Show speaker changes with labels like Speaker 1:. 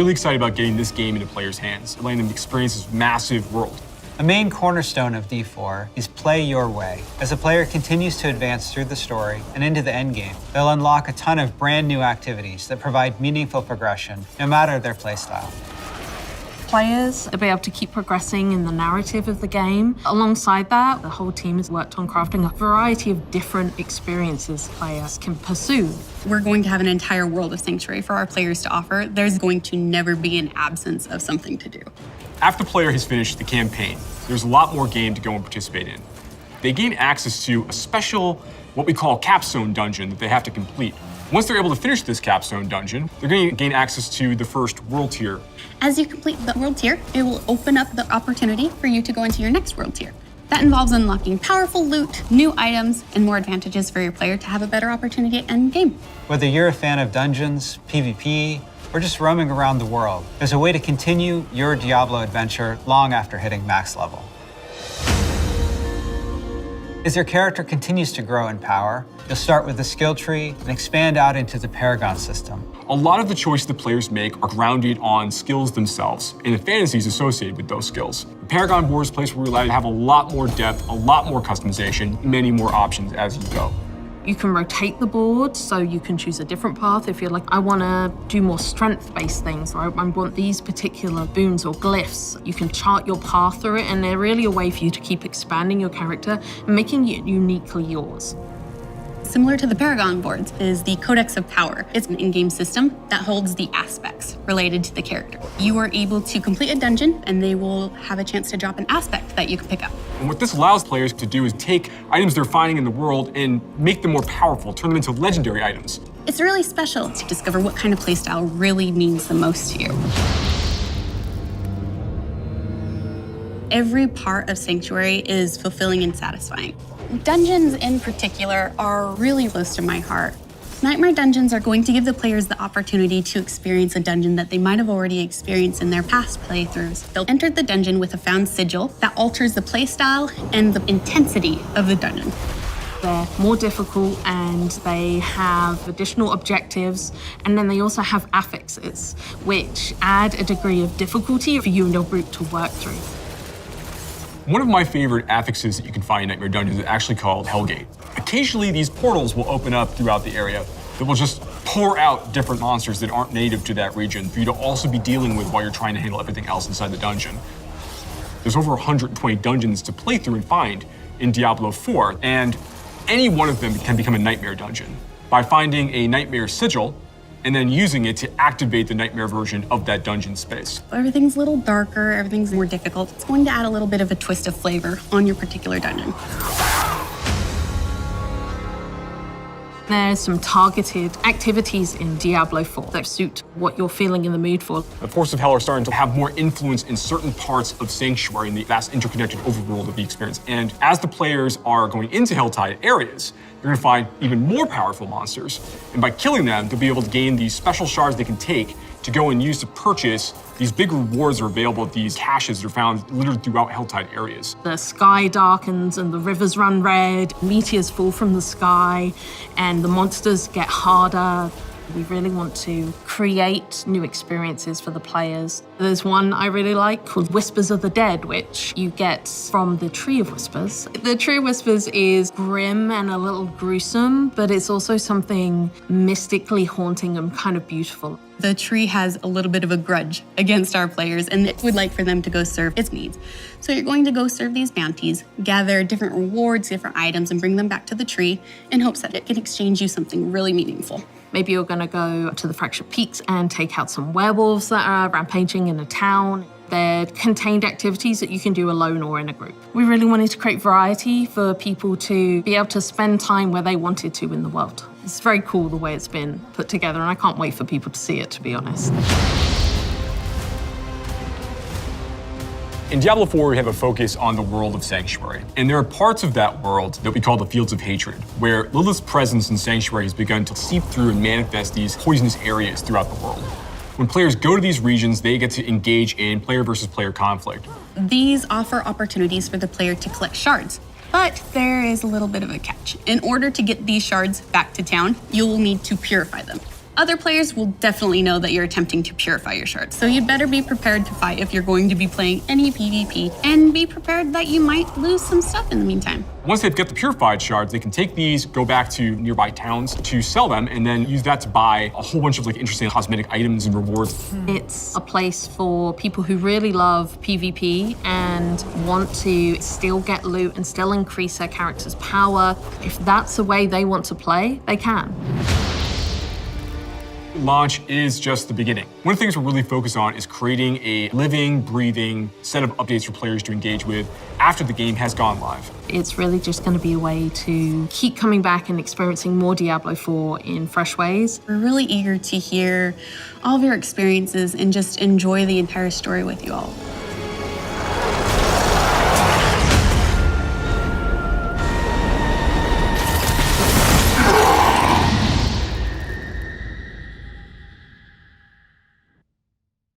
Speaker 1: really excited about getting this game into players' hands and letting them experience this massive world.
Speaker 2: A main cornerstone of D4 is play your way. As a player continues to advance through the story and into the endgame, they'll unlock a ton of brand new activities that provide meaningful progression, no matter their playstyle.
Speaker 3: Players will be able to keep progressing in the narrative of the game. Alongside that, the whole team has worked on crafting a variety of different experiences players can pursue.
Speaker 4: We're going to have an entire world of Sanctuary for our players to offer. There's going to never be an absence of something to do.
Speaker 1: After the player has finished the campaign, there's a lot more game to go and participate in. They gain access to a special, what we call capstone dungeon that they have to complete. Once they're able to finish this capstone dungeon, they're going to gain access to the first world tier.
Speaker 4: As you complete the world tier, it will open up the opportunity for you to go into your next world tier. That involves unlocking powerful loot, new items, and more advantages for your player to have a better opportunity at end game.
Speaker 2: Whether you're a fan of dungeons, PvP, or just roaming around the world, there's a way to continue your Diablo adventure long after hitting max level. As your character continues to grow in power, you'll start with the skill tree and expand out into the Paragon system.
Speaker 1: A lot of the choices the players make are grounded on skills themselves and the fantasies associated with those skills. The Paragon board is a place where we're allowed to have a lot more depth, a lot more customization, many more options as you go.
Speaker 3: You can rotate the board, so you can choose a different path if you're like, I want to do more strength-based things, or I want these particular boons or glyphs. You can chart your path through it, and they're really a way for you to keep expanding your character and making it uniquely yours.
Speaker 4: Similar to the Paragon boards is the Codex of Power. It's an in-game system that holds the aspects related to the character. You are able to complete a dungeon, and they will have a chance to drop an aspect that you can pick up.
Speaker 1: And what this allows players to do is take items they're finding in the world and make them more powerful, turn them into legendary items.
Speaker 4: It's really special to discover what kind of playstyle really means the most to you. Every part of Sanctuary is fulfilling and satisfying. Dungeons in particular are really close to my heart. Nightmare dungeons are going to give the players the opportunity to experience a dungeon that they might have already experienced in their past playthroughs. They'll enter the dungeon with a found sigil that alters the playstyle and the intensity of the dungeon.
Speaker 3: They're more difficult and they have additional objectives, and then they also have affixes, which add a degree of difficulty for you and your group to work through.
Speaker 1: One of my favorite affixes that you can find in Nightmare Dungeons is actually called Hellgate. Occasionally, these portals will open up throughout the area that will just pour out different monsters that aren't native to that region for you to also be dealing with while you're trying to handle everything else inside the dungeon. There's over 120 dungeons to play through and find in Diablo IV, and any one of them can become a Nightmare Dungeon by finding a Nightmare Sigil and then using it to activate the Nightmare version of that dungeon space.
Speaker 4: Everything's a little darker, everything's more difficult. It's going to add a little bit of a twist of flavor on your particular dungeon.
Speaker 3: There's some targeted activities in Diablo IV that suit what you're feeling in the mood for.
Speaker 1: The Forces of Hell are starting to have more influence in certain parts of Sanctuary in the vast interconnected overworld of the experience. And as the players are going into Helltide areas, they're gonna find even more powerful monsters. And by killing them, they'll be able to gain these special shards they can take to go and use to purchase these big rewards that are available at these caches that are found littered throughout Helltide areas.
Speaker 3: The sky darkens and the rivers run red, meteors fall from the sky, and the monsters get harder. We really want to create new experiences for the players. There's one I really like called Whispers of the Dead, which you get from the Tree of Whispers. The Tree of Whispers is grim and a little gruesome, but it's also something mystically haunting and kind of beautiful.
Speaker 4: The tree has a little bit of a grudge against our players, and it would like for them to go serve its needs. So you're going to go serve these bounties, gather different rewards, different items, and bring them back to the tree in hopes that it can exchange you something really meaningful.
Speaker 3: Maybe you're gonna go to the Fractured Peaks and take out some werewolves that are rampaging in a town. They're contained activities that you can do alone or in a group. We really wanted to create variety for people to be able to spend time where they wanted to in the world. It's very cool the way it's been put together, and I can't wait for people to see it, to be honest.
Speaker 1: In Diablo IV, we have a focus on the world of Sanctuary. And there are parts of that world that we call the Fields of Hatred, where Lilith's presence in Sanctuary has begun to seep through and manifest these poisonous areas throughout the world. When players go to these regions, they get to engage in player versus player conflict.
Speaker 4: These offer opportunities for the player to collect shards. But there is a little bit of a catch. In order to get these shards back to town, you'll need to purify them. Other players will definitely know that you're attempting to purify your shards, so you'd better be prepared to fight if you're going to be playing any PvP, and be prepared that you might lose some stuff in the meantime.
Speaker 1: Once they've got the purified shards, they can take these, go back to nearby towns to sell them, and then use that to buy a whole bunch of interesting cosmetic items and rewards.
Speaker 3: It's a place for people who really love PvP and want to still get loot and still increase their character's power. If that's the way they want to play, they can.
Speaker 1: Launch is just the beginning. One of the things we're really focused on is creating a living, breathing set of updates for players to engage with after the game has gone live.
Speaker 3: It's really just going to be a way to keep coming back and experiencing more Diablo 4 in fresh ways.
Speaker 4: We're really eager to hear all of your experiences and just enjoy the entire story with you all.